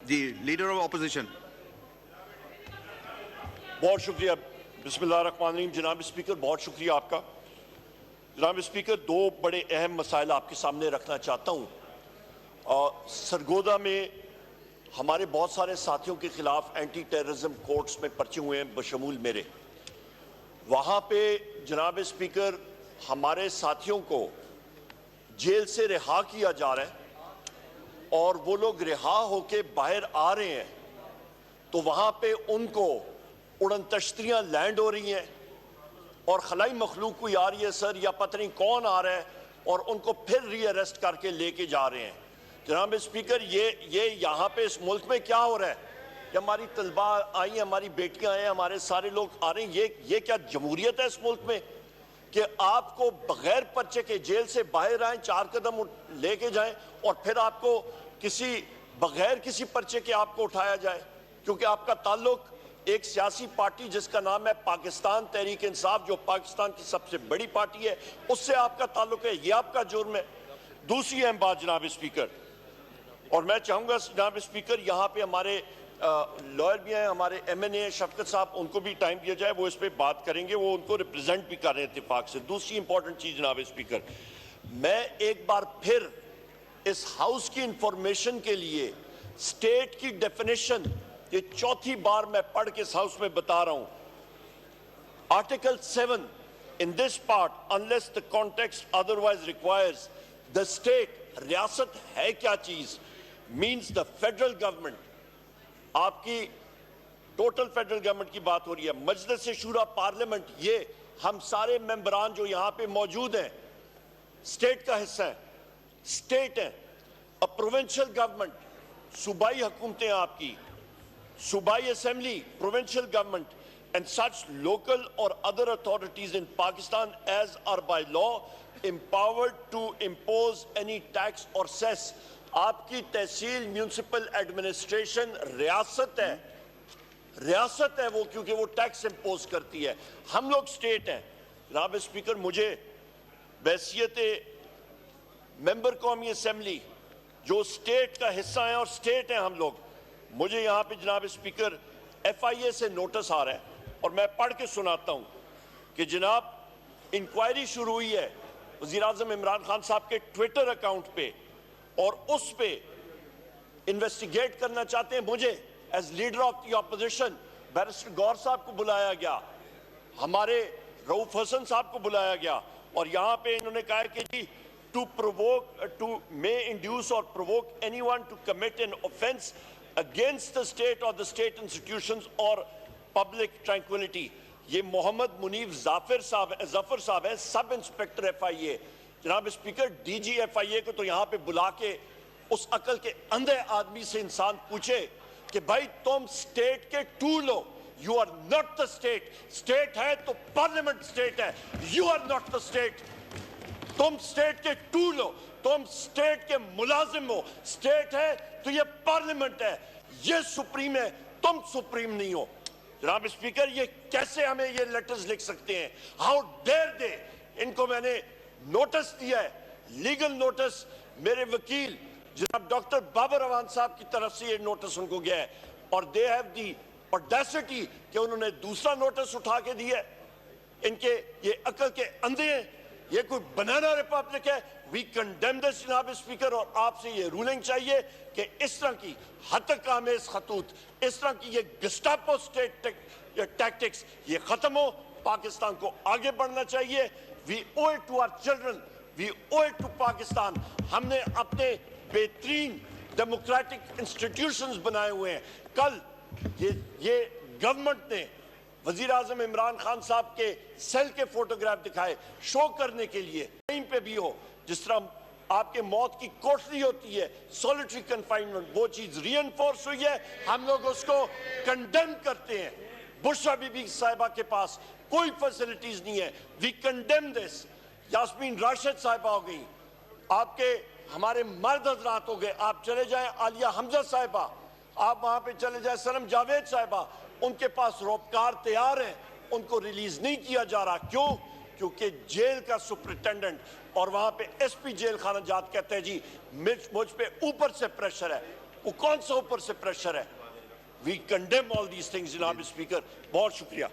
the Leader of Opposition. बहुत शुक्रिया। बिस्मिल्लाहिर्रहमानिर्रहीम। जनाब स्पीकर, बहुत शुक्रिया आपका। जनाब स्पीकर, दो बड़े अहम मसाइल आपके सामने रखना चाहता हूँ। सरगोदा में हमारे बहुत सारे साथियों के खिलाफ एंटी टेररिज्म कोर्ट्स में पर्चे हुए हैं, बशमूल मेरे। वहाँ पे जनाब स्पीकर हमारे साथियों को जेल से रिहा किया जा रहा है और वो लोग रिहा होके बाहर आ रहे हैं तो वहाँ पे उनको उड़न तश्तियाँ लैंड हो रही हैं और खलाई मखलूक कोई आ रही है सर, या पता नहीं कौन आ रहा है, और उनको फिर रीअरेस्ट करके लेके जा रहे हैं। जनाब स्पीकर, ये यहाँ पे इस मुल्क में क्या हो रहा है कि हमारी तलबा आई हैं, हमारी बेटियां हैं, हमारे सारे लोग आ रहे हैं। ये क्या जमहूरियत है इस मुल्क में कि आपको बगैर पर्चे के जेल से बाहर आए, 4 कदम लेके जाएं और फिर आपको बगैर किसी पर्चे के आपको उठाया जाए क्योंकि आपका ताल्लुक एक सियासी पार्टी जिसका नाम है पाकिस्तान तहरीक इंसाफ, जो पाकिस्तान की सबसे बड़ी पार्टी है, उससे आपका ताल्लुक है। ये आपका जुर्म है। दूसरी अहम बात जनाब स्पीकर, और मैं चाहूंगा जनाब स्पीकर यहाँ पे हमारे लॉयर भी हैं, हमारे MNA शफकत साहब, उनको भी टाइम दिया जाए, वो इस पे बात करेंगे, वो उनको रिप्रेजेंट भी कर रहे हैं इत्तेफाक से। दूसरी इंपॉर्टेंट चीज जनाब स्पीकर, मैं एक बार फिर इस हाउस की इंफॉर्मेशन के लिए स्टेट की डेफिनेशन, ये चौथी बार मैं पढ़ के इस हाउस में बता रहा हूं। Article 7 in this part, unless the context otherwise requires the state, रियासत है क्या चीज, मींस द फेडरल गवर्नमेंट। आपकी टोटल फेडरल गवर्नमेंट की बात हो रही है। मजलिस शूरा पार्लियामेंट, ये हम सारे मेंबरान जो यहां पे मौजूद हैं स्टेट का हिस्सा है, स्टेट है। अ प्रोविंशियल गवर्नमेंट, सूबाई हुकूमतें आपकी, सूबाई assembly, provincial government and such local or other authorities in Pakistan as are by law empowered to impose any tax or cess। आपकी तहसील म्यूनिसिपल एडमिनिस्ट्रेशन रियासत है, रियासत है वो, क्योंकि वो टैक्स इंपोज करती है। हम लोग स्टेट हैं। जनाब स्पीकर, मुझे बैसियत मेंबर कौमी असेंबली जो स्टेट का हिस्सा है और स्टेट है हम लोग, मुझे यहाँ पे जनाब स्पीकर FIA से नोटिस आ रहा है और मैं पढ़ के सुनाता हूँ कि जनाब इंक्वायरी शुरू हुई है वज़ीर आज़म इमरान खान साहब के ट्विटर अकाउंट पे और उस पे इन्वेस्टिगेट करना चाहते हैं मुझे as leader of the opposition. Barrister Gaur साहब को बुलाया गया, हमारे रऊफ हसन साहब को बुलाया गया और यहाँ पे इन्होंने कहा कि जी टू मे इंड्यूस और provoke anyone to commit an offence against the state और द स्टेट इंस्टीट्यूशंस और पब्लिक ट्रैंक्विलिटी। ये मोहम्मद मुनीफ जफर साहब है, सब इंस्पेक्टर FIA। जनाब स्पीकर, DG FIA को तो यहाँ पे बुला के उस अकल के अंधे आदमी से इंसान पूछे कि भाई तुम स्टेट के टूल हो, you are not the state. State है तो पार्लियामेंट स्टेट है, you are not the state. तुम स्टेट के टूल हो, तुम स्टेट के मुलाजिम हो। स्टेट है तो ये पार्लियामेंट है, ये सुप्रीम है, तुम सुप्रीम नहीं हो। जनाब स्पीकर, ये कैसे हमें ये लेटर्स लिख सकते हैं? How dare they. इनको मैंने नोटिस दिया है, लीगल नोटिस, मेरे वकील जनाब डॉक्टर बाबर अवान साहब की तरफ से ये नोटिस उनको गया है और दे हैव दी ऑडेसिटी कि उन्होंने दूसरा नोटिस उठा के दिया। इनके ये अकल के अंधे हैं, ये कोई बनाना रिपब्लिक है। वी कंडेम दिस जनाब स्पीकर, और आपसे ये रूलिंग चाहिए कि इस तरह की हतकामेज खतूत, इस तरह की ये गस्टापो स्टेट टैक्टिक्स ये खत्म हो। पाकिस्तान को आगे बढ़ना चाहिए। We owe it to our children, we owe it to Pakistan. हमने अपने बेहतरीन डेमोक्रेटिक इंस्टीट्यूशंस बनाए हुए हैं। कल ये गवर्नमेंट ने वजीर आजम इमरान खान साहब के सेल के फोटोग्राफ दिखाए शो करने के लिए, कहीं पे भी हो, जिस तरह आपके मौत की कोठरी होती है, सॉलिटरी कन्फाइनमेंट, वो चीज रीइंफोर्स हुई है। हम लोग उसको कंडेम करते हैं। बुशरा बीबी साहिबा के पास कोई फैसिलिटीज नहीं है, we condemn this. Yasmeen Rashid साहिबा हो गई, आपके हमारे मर्द हजरात हो गए, आप चले जाएं आलिया हमजा साहिबा, आप वहां पे चले जाएं सनम जावेद साहिबा, उनके पास रोपकार तैयार है, उनको रिलीज नहीं किया जा रहा। क्यों? क्योंकि जेल का सुपरिटेंडेंट और वहां पे SP जेल खाना जात कहते हैं जी मुझ पे ऊपर से प्रेशर है, वो कौन सा ऊपर से प्रेशर है? We condemn all these things जनाब स्पीकर। बहुत शुक्रिया।